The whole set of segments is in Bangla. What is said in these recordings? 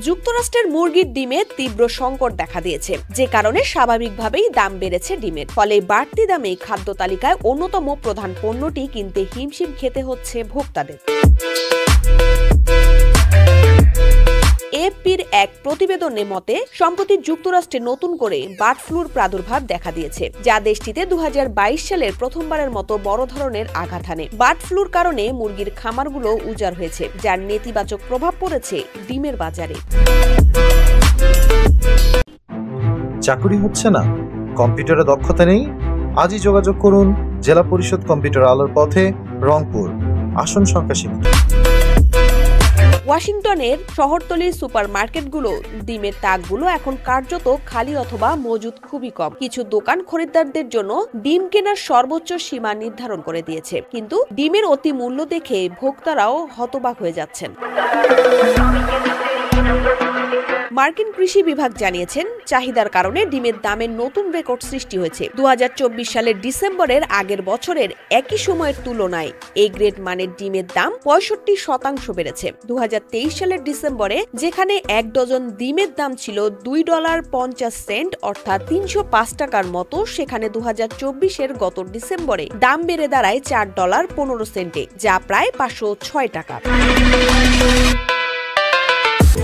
যুক্তরাষ্ট্রের মুরগির ডিমে তীব্র সংকট দেখা দিয়েছে, যে কারণে স্বাভাবিকভাবেই দাম বেড়েছে ডিমের। ফলে বাড়তি দামে খাদ্য তালিকায় অন্যতম প্রধান পণ্যটি কিনতে হিমশিম খেতে হচ্ছে ভোক্তাদের। এএফপির এক প্রতিবেদনের মতে সম্প্রতি যুক্তরাষ্ট্রে নতুন করে বার্ড ফ্লুর প্রাদুর্ভাব দেখা দিয়েছে, যা দেশটিতে 2022 সালের প্রথমবারের মতো বড় ধরনের আঘাত হানে। বার্ড ফ্লুর কারণে মুরগির খামারগুলো উজাড় হয়েছে, যার নেতিবাচক প্রভাব পড়েছে ডিমের বাজারে। চাকরি হচ্ছে না, কম্পিউটারে দক্ষতা নেই? আজই যোগাযোগ করুন জেলা পরিষদ কম্পিউটার আলোর পথে, রংপুর। আসন সংখ্যা সীমিত। ওয়াশিংটনের শহরতলির সুপারমার্কেটগুলো ডিমের তাকগুলো এখন কার্যত খালি অথবা মজুদ খুবই কম। কিছু দোকান খরিদ্দারদের জন্য ডিম কেনার সর্বোচ্চ সীমা নির্ধারণ করে দিয়েছে, কিন্তু ডিমের অতি মূল্য দেখে ভোক্তারাও হতবাক হয়ে যাচ্ছেন। মার্কিন কৃষি বিভাগ জানিয়েছেন, চাহিদার কারণে ডিমের দামের নতুন রেকর্ড সৃষ্টি হয়েছে। 2024 সালের ডিসেম্বরের আগের বছরের একই সময়ের তুলনায় এ গ্রেড মানের ডিমের দাম 65% বেড়েছে। 2023 সালের ডিসেম্বরে যেখানে 1 ডজন ডিমের দাম ছিল $2.50 অর্থাৎ 305 টাকার মতো, সেখানে 2024-এর গত ডিসেম্বরে দাম বেড়ে দাঁড়ায় $4.15, যা প্রায় 506 টাকা।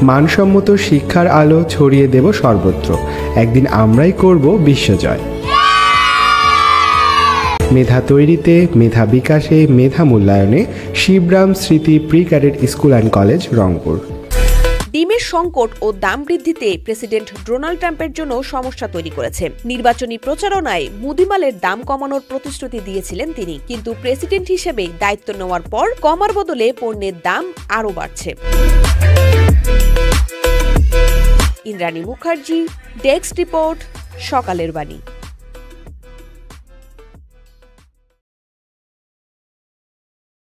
মানসম্মত শিক্ষার আলো ছড়িয়ে দেব সর্বত্র। একদিন আমরাই করব বিশ্বজয়। মেধা তৈরিতে, মেধা বিকাশে, মেধা মূল্যায়নে শিবরাম স্মৃতি pre cadet school and college, Rangpur. ডিমের সংকট ও দাম বৃদ্ধিতে প্রেসিডেন্ট ডোনাল্ড ট্রাম্পের জন্য সমস্যা তৈরি করেছে। নির্বাচনী প্রচারণায় মুদিমালের দাম কমানোর প্রতিশ্রুতি দিয়েছিলেন তিনি, কিন্তু প্রেসিডেন্ট হিসেবে দায়িত্ব নেওয়ার পর কমার বদলে পণ্যের দাম আরও বাড়ছে। ইন্দ্রাণী মুখার্জি, ডেস্ক রিপোর্ট, সকালের বাণী।